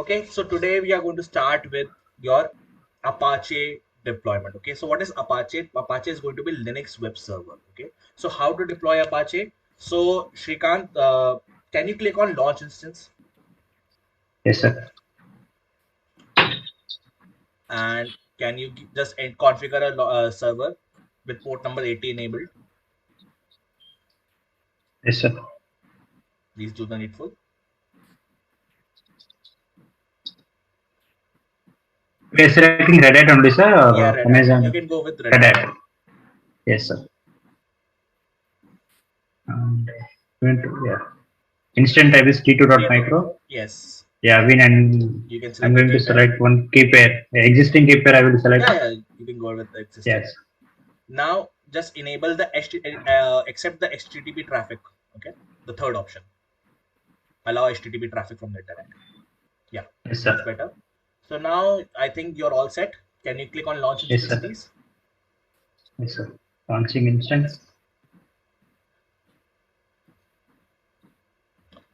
Okay, so today we are going to start with your Apache deployment. Okay, so what is Apache? Apache is going to be Linux web server. Okay, so how to deploy Apache? So Shrikant, can you click on launch instance Yes, sir. and can you just configure a server with port number 80 enabled? Yes, sir. Please do the needful. We are selecting Red Hat only, sir, Yeah, or Red Hat. You Amazon can go with Red Red Hat. Hat. Yes, sir. And yeah. Instant type is T2.micro. Yes, Yeah, Win, and you can I'm select the going to key pair. select one key pair. Existing key pair I will select. Yeah, you can go with the existing. Yes. Now just enable the accept the HTTP traffic. Okay, the third option, allow HTTP traffic from the internet. Yeah, Yes, much sir. better. So now I think you're all set. Can you click on launch Yes, instance, sir. please? Yes, sir. Launching instance.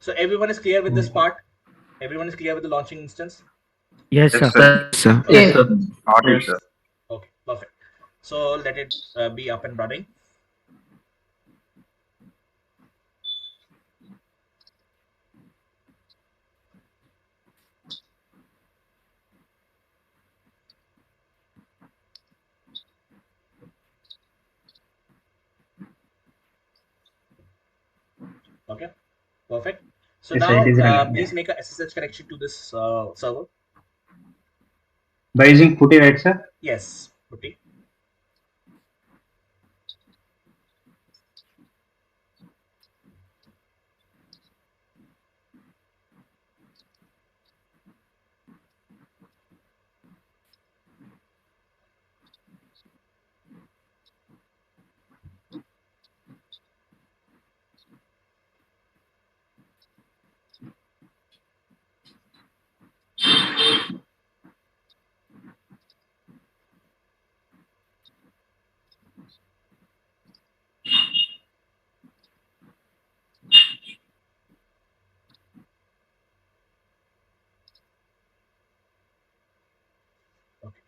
So everyone is clear with this Mm. part. Everyone is clear with the launching instance. Yes, Yes, sir. sir. Yes, sir. Yes, Yes. sir. Got it, Yes. sir. Okay, perfect. So let it be up and running. Okay, perfect. So Yes, sir. It now is running. please Yeah. make a SSH connection to this server. By using Putty, right, sir? Yes, okay. Okay.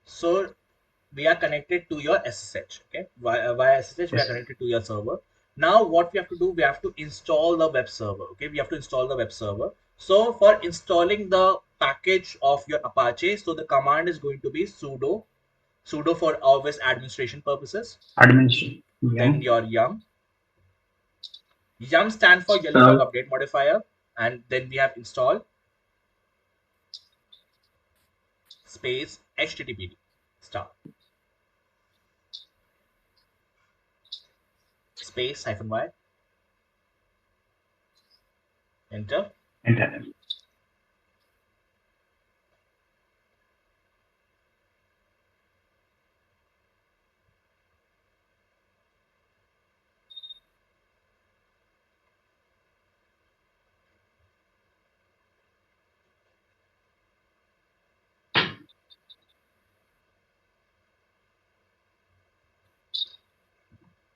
So we are connected to your SSH. Okay, via SSH we are Yes. connected to your server. Now what we have to do, we have to install the web server. Okay, we have to install the web server. So for installing the package of your Apache, so the command is going to be sudo for always administration purposes, Administration. then Yum. your yum stand for yellow log So, update modifier, and then we have install space httpd star space -y, enter. Enter.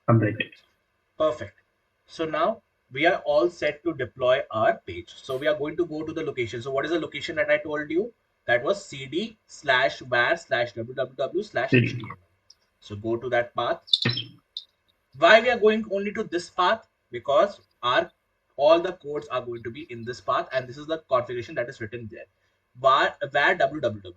Complete. Perfect. So now we are all set to deploy our page. So we are going to go to the location. So what is the location that I told you? That was cd/var/www/html. CD. So go to that path. Why we are going only to this path? Because our all the codes are going to be in this path, and this is the configuration that is written there. Var www.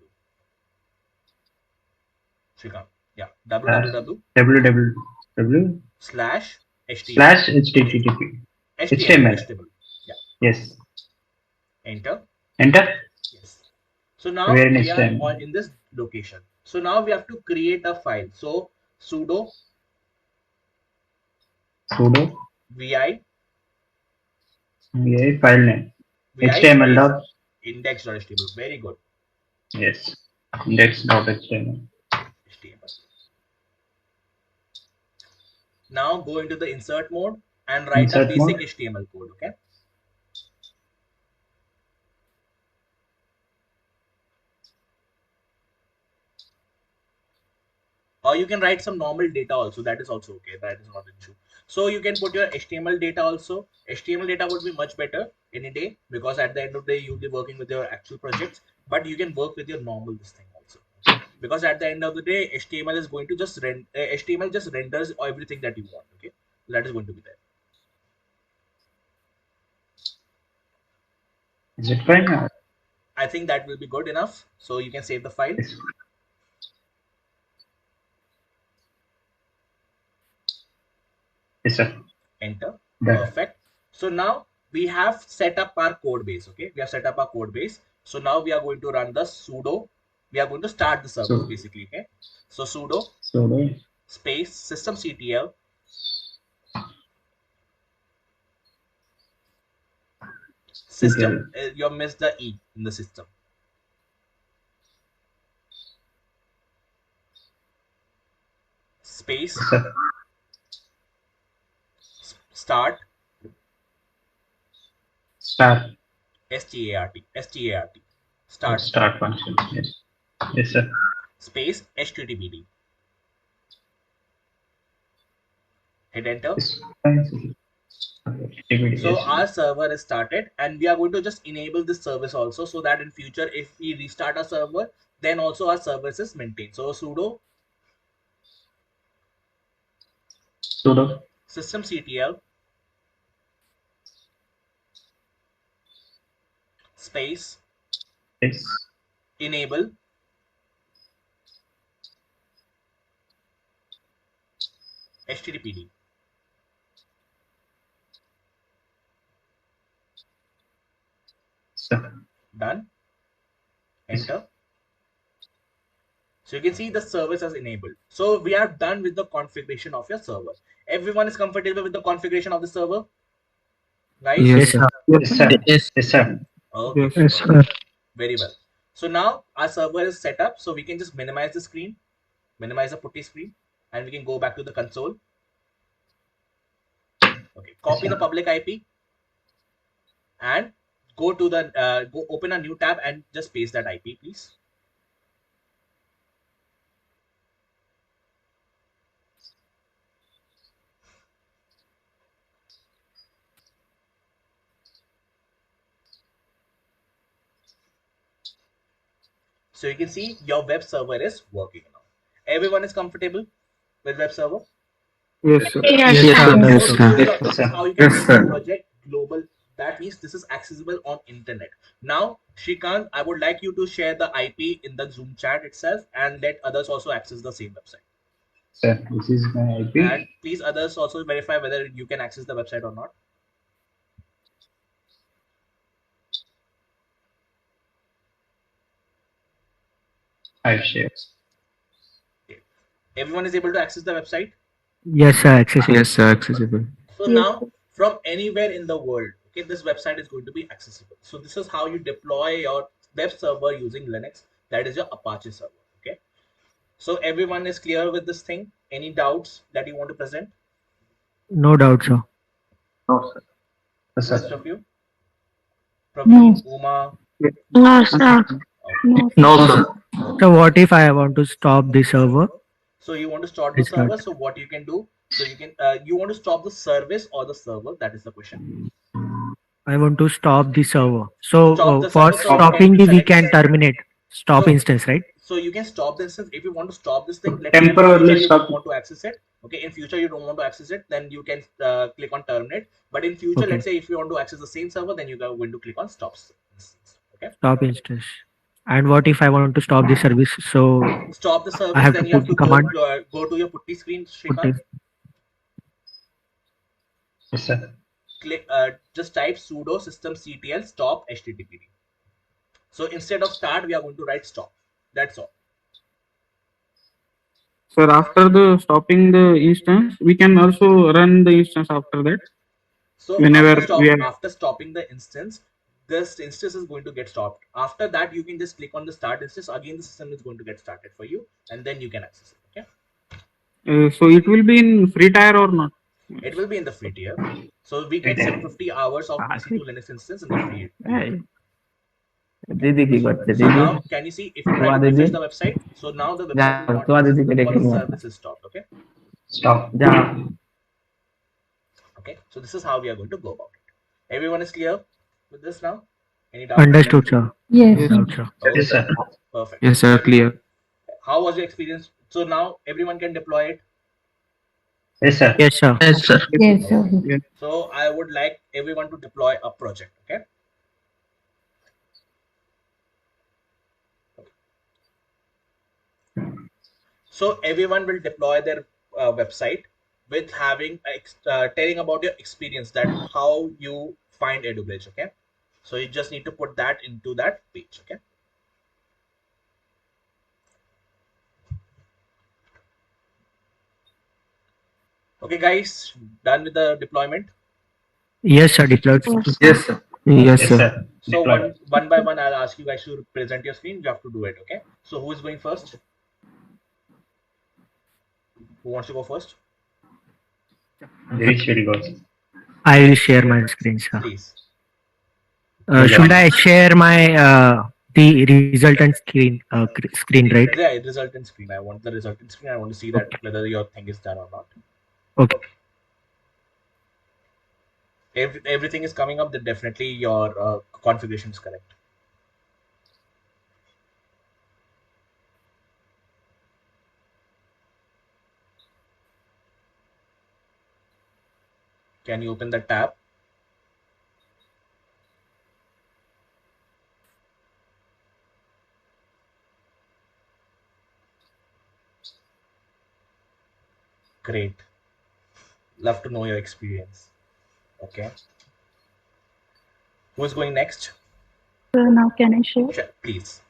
Shrikant. Yeah, www www slash html. slash http. HTML. HTML. HTML. Yeah. Yes. Enter. Enter. Yes. So now Where we next are time? in this location. So now we have to create a file. So sudo Sudo vi file name. vi HTML space dot. index.html. Very good. Yes. Index.html. HTML. Now go into the insert mode and write a Insert basic mode. HTML code. Okay. or you can write some normal data also, that is also okay, that is not an issue. So you can put your HTML data also. HTML data would be much better any day, because at the end of the day you'll be working with your actual projects, but you can work with your normal this thing also, okay, because at the end of the day HTML is going to just HTML just renders everything that you want, okay, that is going to be there. Is it fine? I think that will be good enough, so you can save the file. Yes, yes, sir. Enter. Done. Perfect. So now we have set up our code base, okay, we have set up our code base. So now we are going to run the sudo, we are going to start the servers So, basically, okay. So sudo so space systemctl system, CTL. you missed the e in the system, space Yes, sir. start Start. start Oh, start start function. Yes. Yes, sir. space httpd, hit enter. Yes. Fine. Activity. So Yes. our server is started, and we are going to just enable this service also, so that in future if we restart our server, then also our service is maintained. So sudo Sudo. systemctl space Yes. enable httpd, Sir. done, Yes. enter. So you can see the service is enabled. So we are done with the configuration of your server. Everyone is comfortable with the configuration of the server, guys? Yes, Yes, sir. sir. Yes, sir. Yes. Yes, sir. Okay, Yes. Yes, perfect. sir. Very well. So now our server is set up, so we can just minimize the screen, minimize the putty screen, and we can go back to the console. Okay, Yes, copy the sir. public IP and go to the go open a new tab and just paste that IP, please. So you can see your web server is working now. Everyone is comfortable with web server. Yes, Yes, sir. sir. Yes, Yes, sir. sir. So Yes, this sir. is Yes, this is sir. how you can Yes, make your sir. project global. That means this is accessible on internet. Now, Shrikant, I would like you to share the IP in the Zoom chat itself and let others also access the same website. Sir, this is my And IP. please others also verify whether you can access the website or not. I share. Okay. Everyone is able to access the website. Yes, sir. Accessible. Yes, sir. Accessible. So now from anywhere in the world, okay, this website is going to be accessible. So this is how you deploy your web server using Linux. That is your Apache server. Okay. So everyone is clear with this thing. Any doubts that you want to present? No doubt, sir. No, sir. Yes, Rest sir. of you? No, Praveen, Uma. Yes. no, sir. Okay. No. No, No, sir. sir. Okay. So what if I want to stop the server? So you want to start the Restart. server. So what you can do? So you can you want to stop the service or the server? That is the question. I want to stop the server. So Stop the for server. So you Stop. need stopping to the, we select. can terminate. Stop So instance, right? so you can stop the instance if you want to stop this thing. Let's say in future Temporarily you don't stop. want to access it. Okay, in future you don't want to access it, then you can click on terminate. But in future, Okay. let's say if you want to access the same server, then you are going to click on stop instance. Okay. Stop instance. And what if I want to stop the service? So Stop the I service, have to then you have put to the command. go to your putty screen, Put Shrikant. it. Yes, sir. Click just type sudo systemctl stop httpd. So instead of start, we are going to write stop. That's all. Sir, after the stopping the instance, we can also run the instance after that. So Whenever we are. after stopping the instance, this instance is going to get stopped. After that, you can just click on the start instance. Again, the system is going to get started for you, and then you can access it. Okay. So it will be in free tier or not? It will be in the free tier. So we get Right. 750 hours of Ah, EC2 Linux instance in the free tier. दीदी की करते So दीदी now can you see if you try तुम्हारा to दीदी refresh the website? So now the जा website will not तुम्हारा दीदी exist के because the देखेंगे service is stopped. Okay. Stop. जा Okay. So this is how we are going to go about it. Everyone is clear with this now? Any doubt? Understood, sir. Yes. Doubt, sir. Okay. Yes, sir. Perfect. Yes, sir. Clear. How was your experience? So now everyone can deploy it. Yes, sir. Yes, sir. yes sir Yes, sir. So I would like everyone to deploy a project. Okay. So everyone will deploy their website with having telling about your experience, that how you find EduBridge. Okay. So you just need to put that into that page. Okay. Okay, guys, done with the deployment. Yes, sir. Deployed. Yes. yes sir Yes, Yes, sir. sir. So Deploy. one by one, I'll ask you guys to present your screen. You have to do it. Okay. So who is going first? Who wants to go first? Girish will go. I will share my screen, sir. Please. Should I share my the resultant screen, right? Yeah, resultant screen. I want the resultant screen. I want to see that Okay. whether your thing is done or not. Okay. If everything is coming up, then definitely your configuration is correct. Can you open the tab? Great. Love to know your experience. Okay. Who's going next? So now can I share? Sure, please.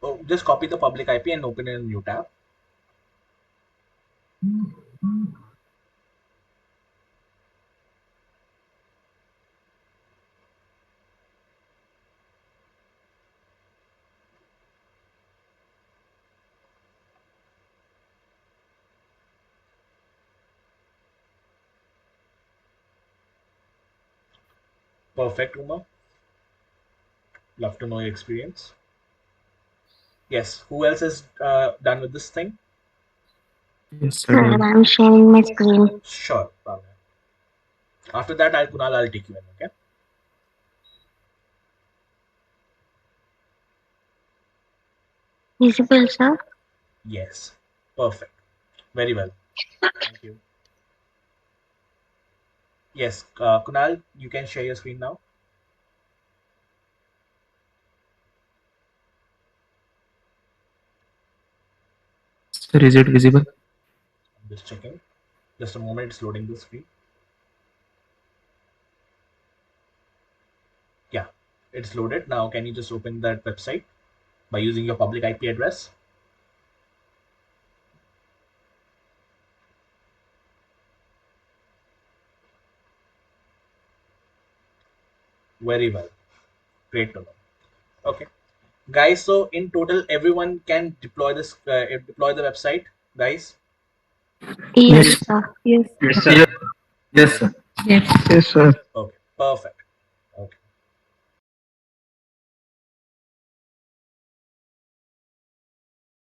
Oh, just copy the public IP and open in a new tab. Perfect, Uma. Love to know your experience. Yes. Who else is done with this thing? Yes, Sir, sir. I'm sharing my screen. Sure. Ramya. After that, Kunal, I'll take you in. Okay. Visible, sir? Yes. Perfect. Very well. Thank you. Yes, Kunal, you can share your screen now. Sir, is it visible? I'm just checking. Just a moment, it's loading the screen. Yeah, it's loaded. Now, can you just open that website by using your public IP address? Very well. Great to know. Okay, guys. So in total, everyone can deploy this, deploy the website, guys. Yes, Yes. sir. Yes. Yes, sir. yes sir Yes. yes sir Okay, perfect.